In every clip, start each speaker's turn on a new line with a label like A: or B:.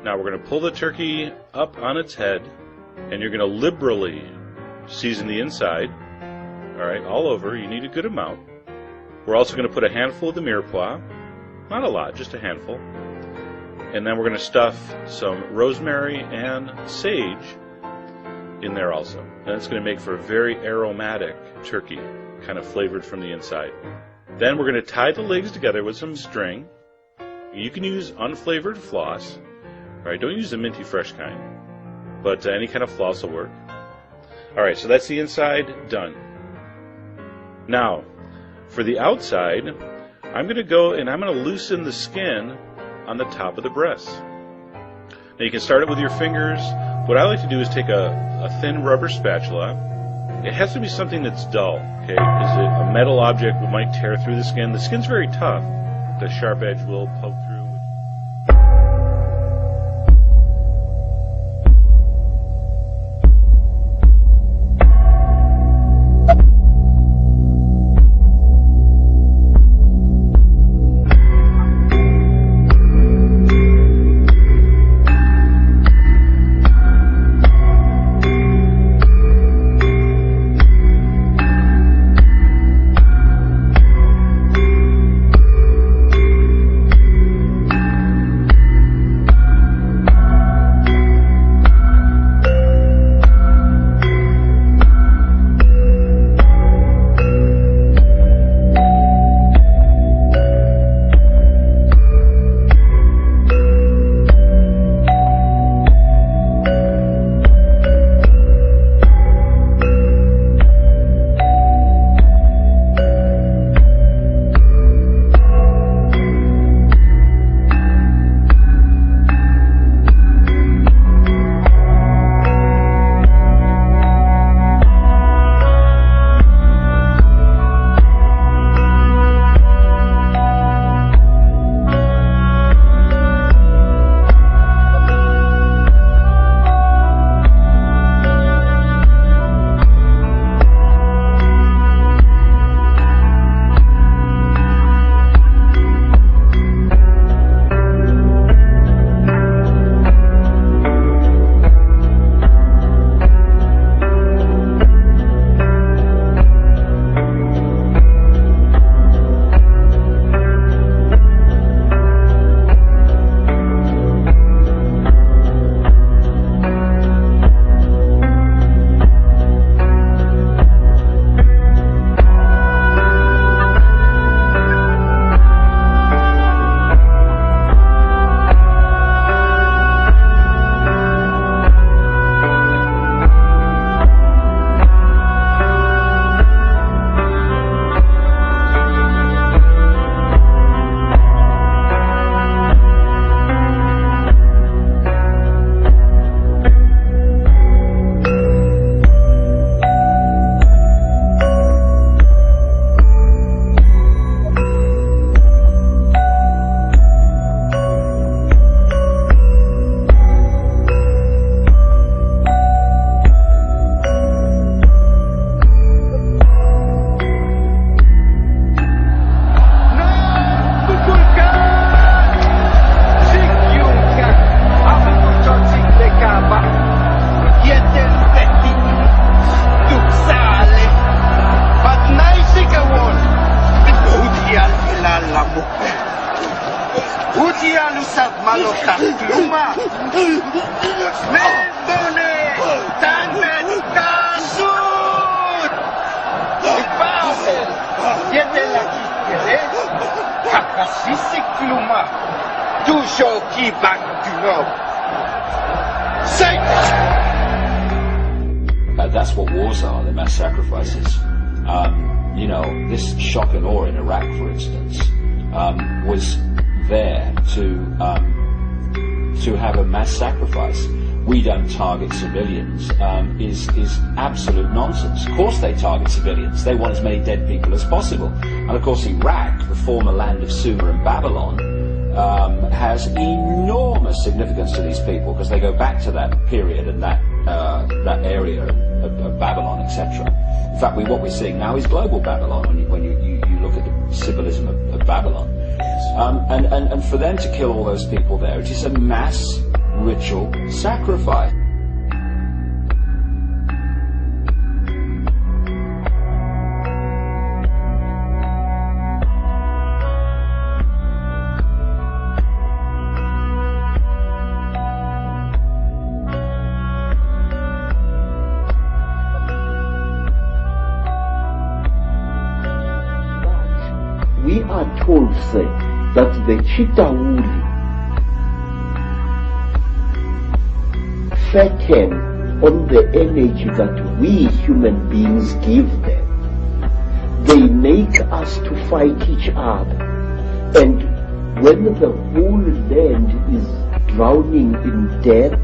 A: Now we're going to pull the turkey up on its head, and you're going to liberally season the inside. All right, all over. You need a good amount. We're also going to put a handful of the mirepoix. Not a lot, just a handful. And then we're going to stuff some rosemary and sage in there also. And that's going to make for a very aromatic turkey, kind of flavored from the inside. Then we're going to tie the legs together with some string. You can use unflavored floss. All right, don't use the minty fresh kind, but any kind of floss will work. All right, so that's the inside done. Now, for the outside, I'm going to go and I'm going to loosen the skin on the top of the breast. Now you can start it with your fingers. What I like to do is take a thin rubber spatula. It has to be something that's dull, okay? Because a metal object might tear through the skin. The skin's very tough. The sharp edge will poke through.
B: That's what wars are, the mass sacrifices. You know, this shock and awe in Iraq, for instance, was there to have a mass sacrifice. We don't target civilians is absolute nonsense. Of course they target civilians. They want as many dead people as possible. And of course Iraq, the former land of Sumer and Babylon, has enormous significance to these people because they go back to that period and that area of Babylon, etc. In fact, what we're seeing now is global Babylon when you look at the symbolism of Babylon. And for them to kill all those people there, it is a mass ritual sacrifice.
C: We are told, say, that the Chitawuli fatten on the energy that we human beings give them. They make us to fight each other. And when the whole land is drowning in death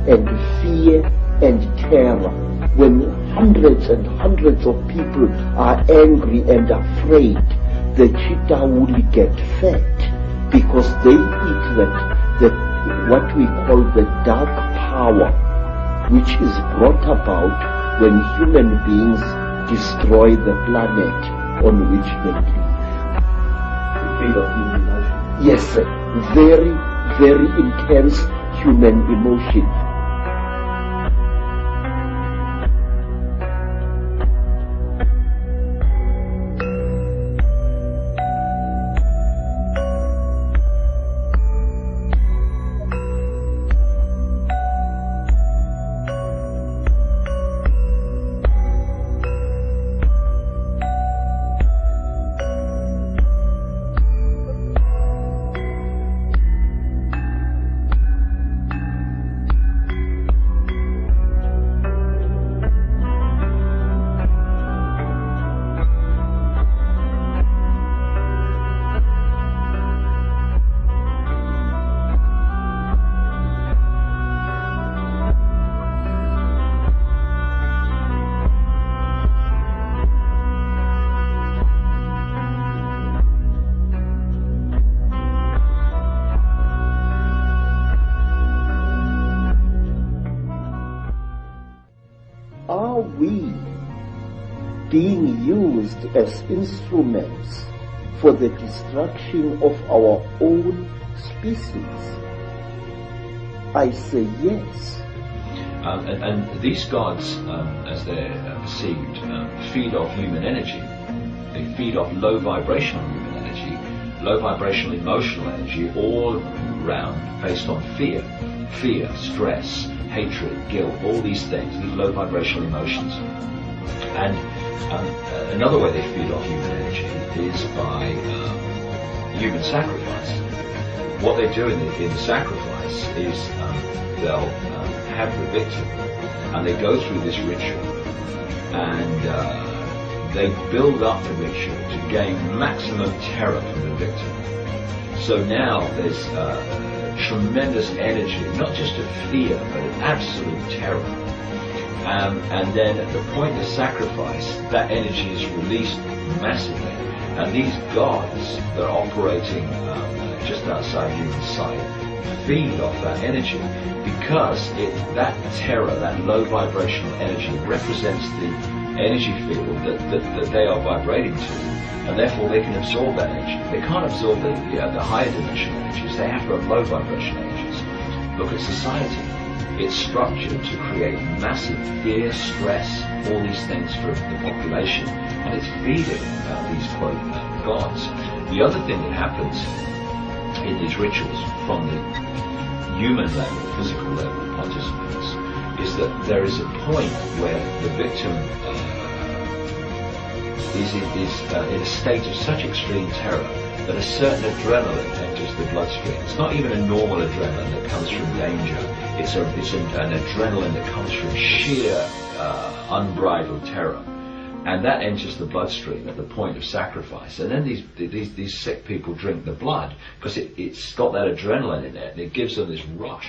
C: and fear and terror, when hundreds and hundreds of people are angry and afraid, the Chitawuli get fat because they eat what we call the dark power, which is brought about when human beings destroy the planet on which they live. Yes, sir. Very, very intense human emotion. Are we being used as instruments for the destruction of our own species? I say yes.
B: And these gods, as they're perceived, feed off human energy. They feed off low vibrational human energy, low vibrational emotional energy, all round based on fear, stress, hatred, guilt, all these things, these low vibrational emotions. And another way they feed off human energy is by human sacrifice. What they do in the sacrifice is they'll have the victim, and they go through this ritual, and they build up the ritual to gain maximum terror from the victim. So now there's tremendous energy, not just of fear, but of absolute terror. And then at the point of sacrifice, that energy is released massively. And these gods that are operating just outside human sight feed off that energy, because that terror, that low vibrational energy, represents the energy field that they are vibrating to, and therefore they can absorb that energy. They can't absorb the higher dimensional energies. They have to have low vibrational energies. Look at society. It's structured to create massive fear, stress, all these things for the population, and it's feeding these gods. The other thing that happens in these rituals from the human level, physical level participants, is that there is a point where the victim is in a state of such extreme terror that a certain adrenaline enters the bloodstream. It's not even a normal adrenaline that comes from danger. It's an adrenaline that comes from sheer unbridled terror. And that enters the bloodstream at the point of sacrifice. And then these sick people drink the blood because it's got that adrenaline in it, and it gives them this rush.